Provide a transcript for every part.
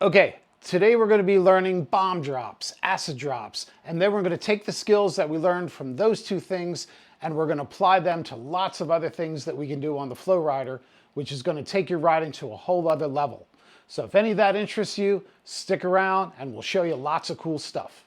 Okay, today we're going to be learning bomb drops, acid drops, and then we're going to take the skills that we learned from those two things and we're going to apply them to lots of other things that we can do on the Flowrider, which is going to take your riding to a whole other level. So if any of that interests you, stick around and we'll show you lots of cool stuff.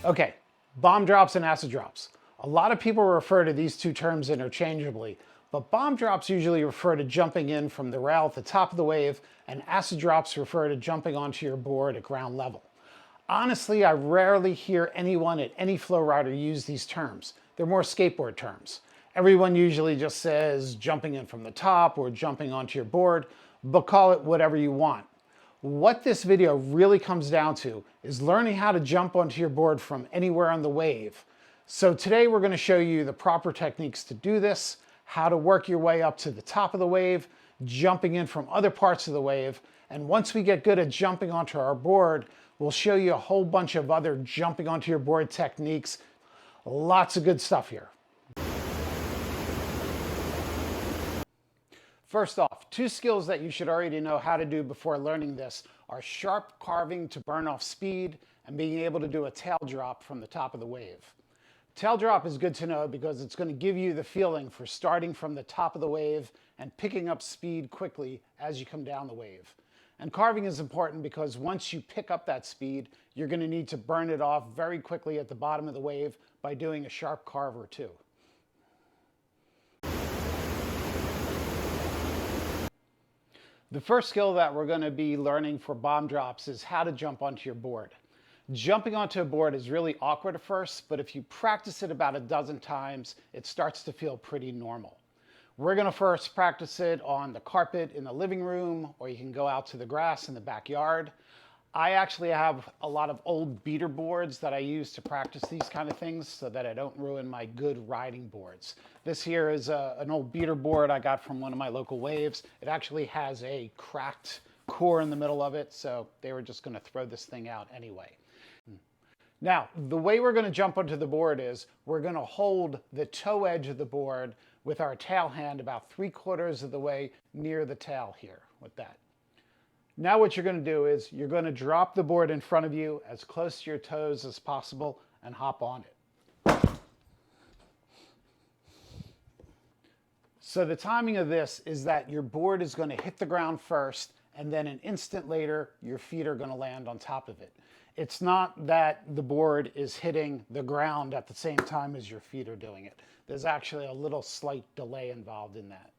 Okay, bomb drops and acid drops. A lot of people refer to these two terms interchangeably, but bomb drops usually refer to jumping in from the rail at the top of the wave, and acid drops refer to jumping onto your board at ground level. Honestly, I rarely hear anyone at any Flowrider use these terms. They're more skateboard terms. Everyone usually just says jumping in from the top or jumping onto your board, but call it whatever you want. What this video really comes down to is learning how to jump onto your board from anywhere on the wave. So today we're going to show you the proper techniques to do this, how to work your way up to the top of the wave, jumping in from other parts of the wave, and once we get good at jumping onto our board, we'll show you a whole bunch of other jumping onto your board techniques. Lots of good stuff here. First off, two skills that you should already know how to do before learning this are sharp carving to burn off speed and being able to do a tail drop from the top of the wave. Tail drop is good to know because it's going to give you the feeling for starting from the top of the wave and picking up speed quickly as you come down the wave. And carving is important because once you pick up that speed, you're going to need to burn it off very quickly at the bottom of the wave by doing a sharp carve or two. The first skill that we're going to be learning for bomb drops is how to jump onto your board. Jumping onto a board is really awkward at first, but if you practice it about a dozen times, it starts to feel pretty normal. We're going to first practice it on the carpet in the living room, or you can go out to the grass in the backyard. I actually have a lot of old beater boards that I use to practice these kind of things so that I don't ruin my good riding boards. This here is an old beater board I got from one of my local waves. It actually has a cracked core in the middle of it, so they were just going to throw this thing out anyway. Now, the way we're going to jump onto the board is we're going to hold the toe edge of the board with our tail hand about 3/4 of the way near the tail here with that. Now what you're going to do is you're going to drop the board in front of you as close to your toes as possible and hop on it. So the timing of this is that your board is going to hit the ground first and then an instant later your feet are going to land on top of it. It's not that the board is hitting the ground at the same time as your feet are doing it. There's actually a little slight delay involved in that.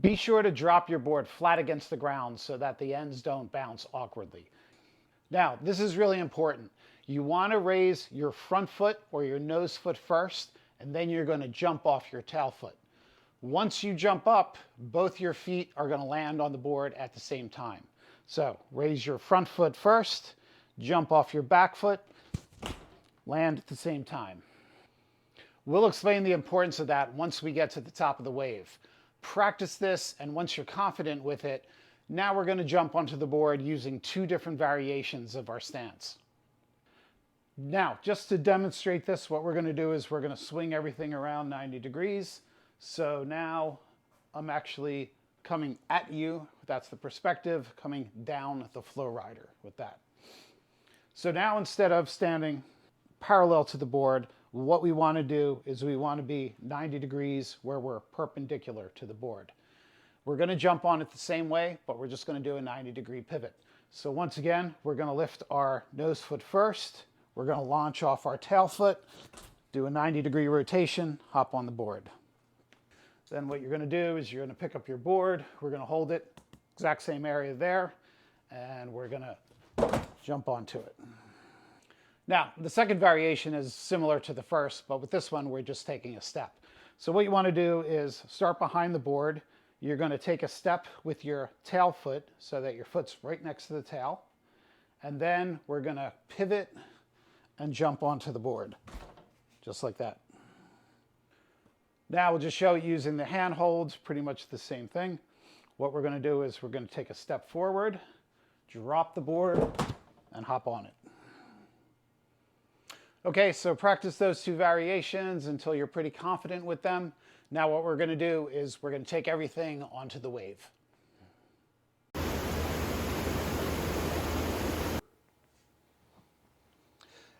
Be sure to drop your board flat against the ground so that the ends don't bounce awkwardly. Now, this is really important. You want to raise your front foot or your nose foot first, and then you're going to jump off your tail foot. Once you jump up, both your feet are going to land on the board at the same time. So raise your front foot first, jump off your back foot, land at the same time. We'll explain the importance of that once we get to the top of the wave. Practice this, and once you're confident with it, now we're going to jump onto the board using two different variations of our stance. Now, just to demonstrate this, what we're going to do is we're going to swing everything around 90 degrees. So now I'm actually coming at you. That's the perspective, coming down the Flowrider with that. So now instead of standing parallel to the board, what we want to do is we want to be 90 degrees where we're perpendicular to the board. We're going to jump on it the same way, but we're just going to do a 90-degree pivot. So once again, we're going to lift our nose foot first. We're going to launch off our tail foot, do a 90-degree rotation, hop on the board. Then what you're going to do is you're going to pick up your board. We're going to hold it, exact same area there, and we're going to jump onto it. Now, the second variation is similar to the first, but with this one, we're just taking a step. So what you want to do is start behind the board. You're going to take a step with your tail foot so that your foot's right next to the tail. And then we're going to pivot and jump onto the board, just like that. Now we'll just show it using the hand holds, pretty much the same thing. What we're going to do is we're going to take a step forward, drop the board, and hop on it. Okay, so practice those two variations until you're pretty confident with them. Now what we're going to do is we're going to take everything onto the wave.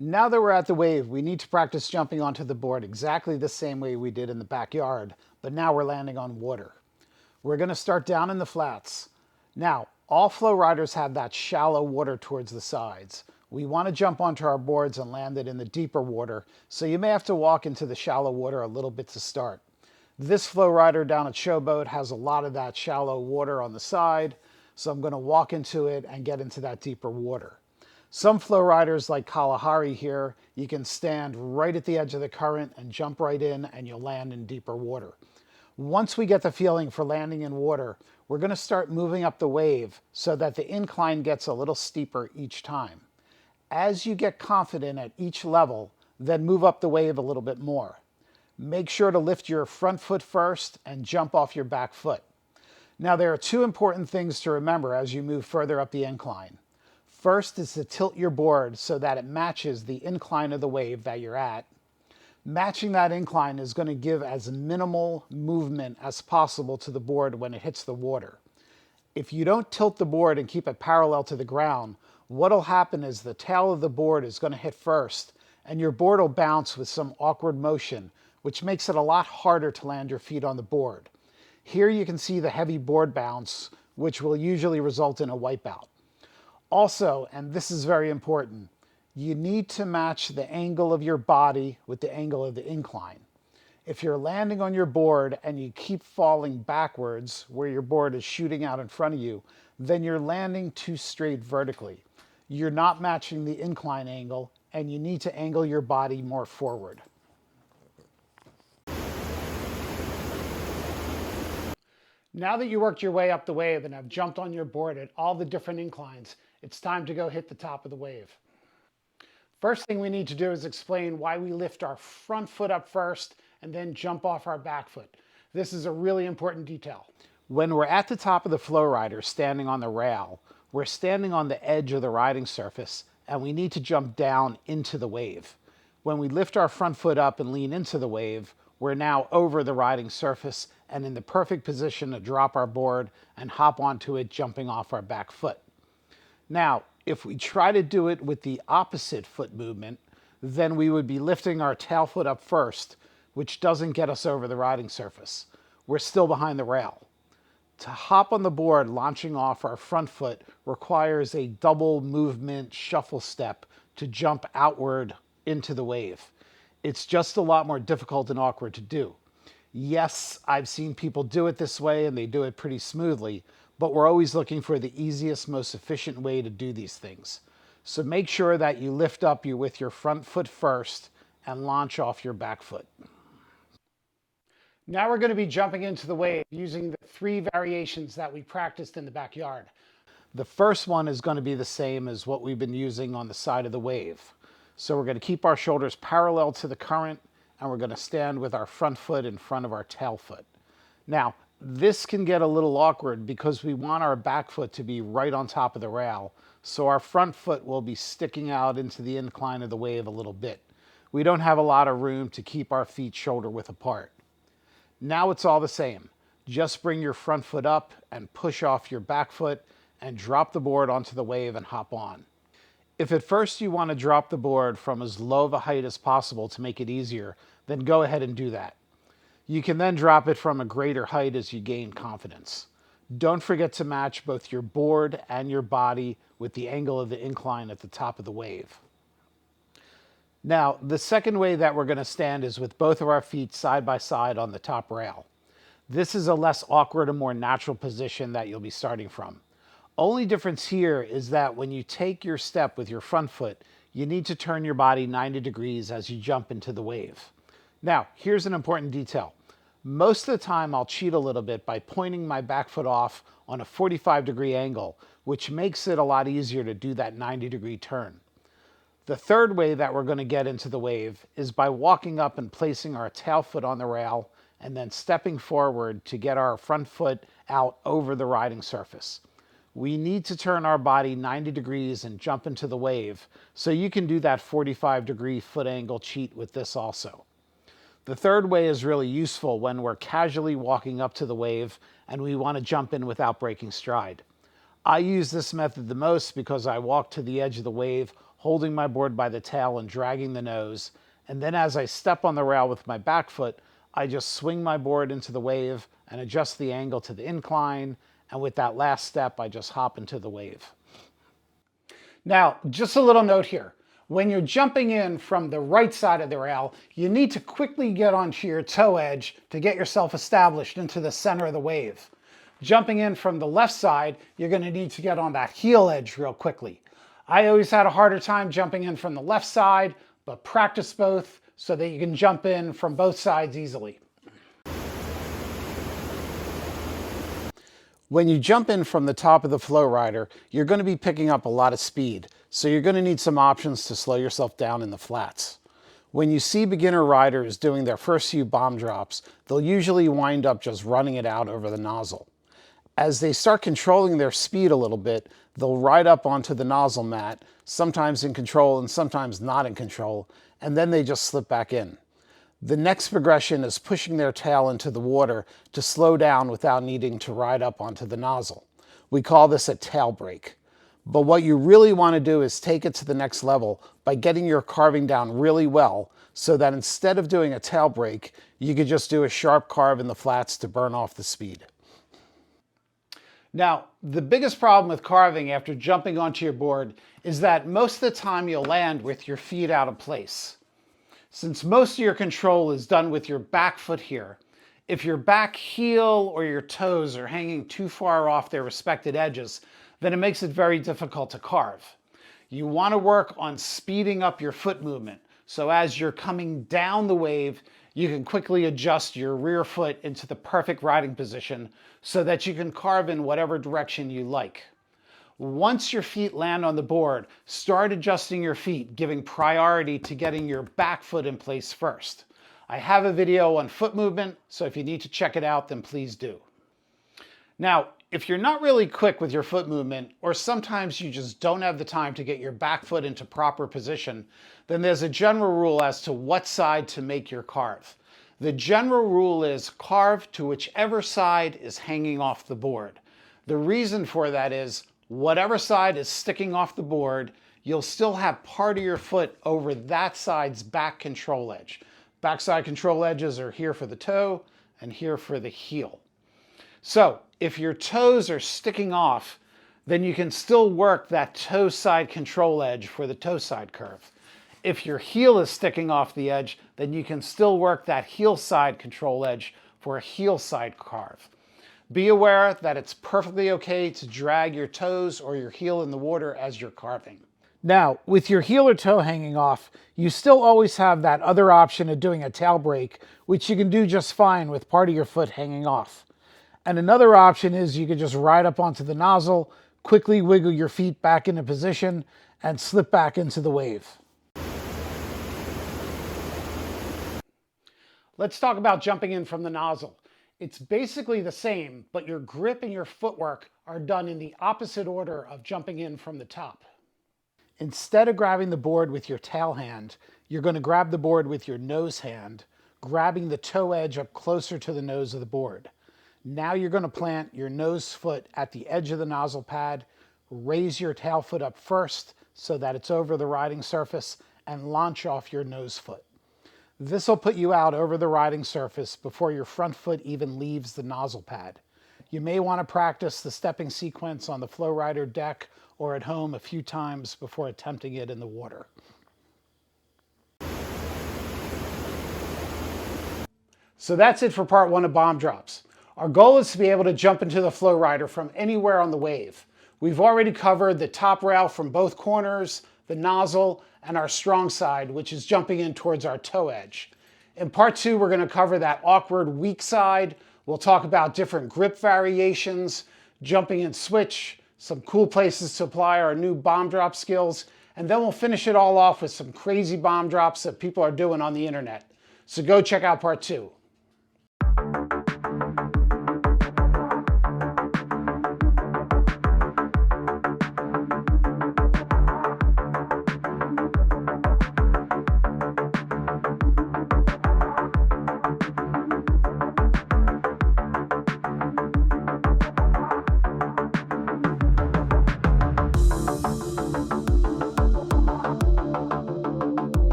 Now that we're at the wave, we need to practice jumping onto the board exactly the same way we did in the backyard, but now we're landing on water. We're going to start down in the flats. Now, all Flowriders have that shallow water towards the sides. We want to jump onto our boards and land it in the deeper water, so you may have to walk into the shallow water a little bit to start. This Flowrider down at Showboat has a lot of that shallow water on the side, so I'm going to walk into it and get into that deeper water. Some Flowriders like Kalahari here, you can stand right at the edge of the current and jump right in and you'll land in deeper water. Once we get the feeling for landing in water, we're going to start moving up the wave so that the incline gets a little steeper each time. As you get confident at each level, then move up the wave a little bit more. Make sure to lift your front foot first and jump off your back foot. Now there are two important things to remember as you move further up the incline. First is to tilt your board so that it matches the incline of the wave that you're at. Matching that incline is going to give as minimal movement as possible to the board when it hits the water. If you don't tilt the board and keep it parallel to the ground, what'll happen is the tail of the board is going to hit first and your board will bounce with some awkward motion, which makes it a lot harder to land your feet on the board. Here you can see the heavy board bounce, which will usually result in a wipeout. Also, and this is very important, you need to match the angle of your body with the angle of the incline. If you're landing on your board and you keep falling backwards where your board is shooting out in front of you, then you're landing too straight vertically. You're not matching the incline angle and you need to angle your body more forward. Now that you worked your way up the wave and have jumped on your board at all the different inclines, it's time to go hit the top of the wave. First thing we need to do is explain why we lift our front foot up first and then jump off our back foot. This is a really important detail. When we're at the top of the Flowrider standing on the rail, we're standing on the edge of the riding surface and we need to jump down into the wave. When we lift our front foot up and lean into the wave, we're now over the riding surface and in the perfect position to drop our board and hop onto it, jumping off our back foot. Now, if we try to do it with the opposite foot movement, then we would be lifting our tail foot up first, which doesn't get us over the riding surface. We're still behind the rail. To hop on the board, launching off our front foot requires a double movement shuffle step to jump outward into the wave. It's just a lot more difficult and awkward to do. Yes, I've seen people do it this way and they do it pretty smoothly, but we're always looking for the easiest, most efficient way to do these things. So make sure that you lift up with your front foot first and launch off your back foot. Now we're going to be jumping into the wave using the three variations that we practiced in the backyard. The first one is going to be the same as what we've been using on the side of the wave. So we're going to keep our shoulders parallel to the current and we're going to stand with our front foot in front of our tail foot. Now, this can get a little awkward because we want our back foot to be right on top of the rail, so our front foot will be sticking out into the incline of the wave a little bit. We don't have a lot of room to keep our feet shoulder width apart. Now it's all the same. Just bring your front foot up and push off your back foot and drop the board onto the wave and hop on. If at first you want to drop the board from as low of a height as possible to make it easier, then go ahead and do that. You can then drop it from a greater height as you gain confidence. Don't forget to match both your board and your body with the angle of the incline at the top of the wave. Now, the second way that we're going to stand is with both of our feet side by side on the top rail. This is a less awkward and more natural position that you'll be starting from. Only difference here is that when you take your step with your front foot, you need to turn your body 90 degrees as you jump into the wave. Now, here's an important detail. Most of the time I'll cheat a little bit by pointing my back foot off on a 45-degree angle, which makes it a lot easier to do that 90-degree turn. The third way that we're going to get into the wave is by walking up and placing our tail foot on the rail and then stepping forward to get our front foot out over the riding surface. We need to turn our body 90 degrees and jump into the wave, so you can do that 45-degree foot angle cheat with this also. The third way is really useful when we're casually walking up to the wave and we want to jump in without breaking stride. I use this method the most because I walk to the edge of the wave holding my board by the tail and dragging the nose, and then as I step on the rail with my back foot, I just swing my board into the wave and adjust the angle to the incline, and with that last step I just hop into the wave. Now, just a little note here. When you're jumping in from the right side of the rail, you need to quickly get onto your toe edge to get yourself established into the center of the wave. Jumping in from the left side, you're going to need to get on that heel edge real quickly. I always had a harder time jumping in from the left side, but practice both so that you can jump in from both sides easily. When you jump in from the top of the Flowrider, you're going to be picking up a lot of speed, so you're going to need some options to slow yourself down in the flats. When you see beginner riders doing their first few bomb drops, they'll usually wind up just running it out over the nozzle. As they start controlling their speed a little bit, they'll ride up onto the nozzle mat, sometimes in control and sometimes not in control, and then they just slip back in. The next progression is pushing their tail into the water to slow down without needing to ride up onto the nozzle. We call this a tail brake. But what you really want to do is take it to the next level by getting your carving down really well, so that instead of doing a tail brake, you could just do a sharp carve in the flats to burn off the speed. Now, the biggest problem with carving after jumping onto your board is that most of the time you'll land with your feet out of place. Since most of your control is done with your back foot here, if your back heel or your toes are hanging too far off their respective edges, then it makes it very difficult to carve. You want to work on speeding up your foot movement, so as you're coming down the wave, you can quickly adjust your rear foot into the perfect riding position so that you can carve in whatever direction you like. Once your feet land on the board, start adjusting your feet, giving priority to getting your back foot in place first. I have a video on foot movement, so if you need to check it out, then please do. Now, if you're not really quick with your foot movement, or sometimes you just don't have the time to get your back foot into proper position, then there's a general rule as to what side to make your carve. The general rule is carve to whichever side is hanging off the board. The reason for that is whatever side is sticking off the board, you'll still have part of your foot over that side's back control edge. Backside control edges are here for the toe and here for the heel. So if your toes are sticking off, then you can still work that toe side control edge for the toe side curve. If your heel is sticking off the edge, then you can still work that heel side control edge for a heel side carve. Be aware that it's perfectly okay to drag your toes or your heel in the water as you're carving. Now, with your heel or toe hanging off, you still always have that other option of doing a tail brake, which you can do just fine with part of your foot hanging off. And another option is you could just ride up onto the nozzle, quickly wiggle your feet back into position, and slip back into the wave. Let's talk about jumping in from the nozzle. It's basically the same, but your grip and your footwork are done in the opposite order of jumping in from the top. Instead of grabbing the board with your tail hand, you're going to grab the board with your nose hand, grabbing the toe edge up closer to the nose of the board. Now you're going to plant your nose foot at the edge of the nozzle pad, raise your tail foot up first so that it's over the riding surface, and launch off your nose foot. This will put you out over the riding surface before your front foot even leaves the nozzle pad. You may want to practice the stepping sequence on the Flowrider deck or at home a few times before attempting it in the water. So that's it for part one of bomb drops. Our goal is to be able to jump into the Flowrider from anywhere on the wave. We've already covered the top rail from both corners, the nozzle, and our strong side, which is jumping in towards our toe edge. In part 2, we're going to cover that awkward weak side. We'll talk about different grip variations, jumping and switch, some cool places to apply our new bomb drop skills, and then we'll finish it all off with some crazy bomb drops that people are doing on the internet. So go check out part 2.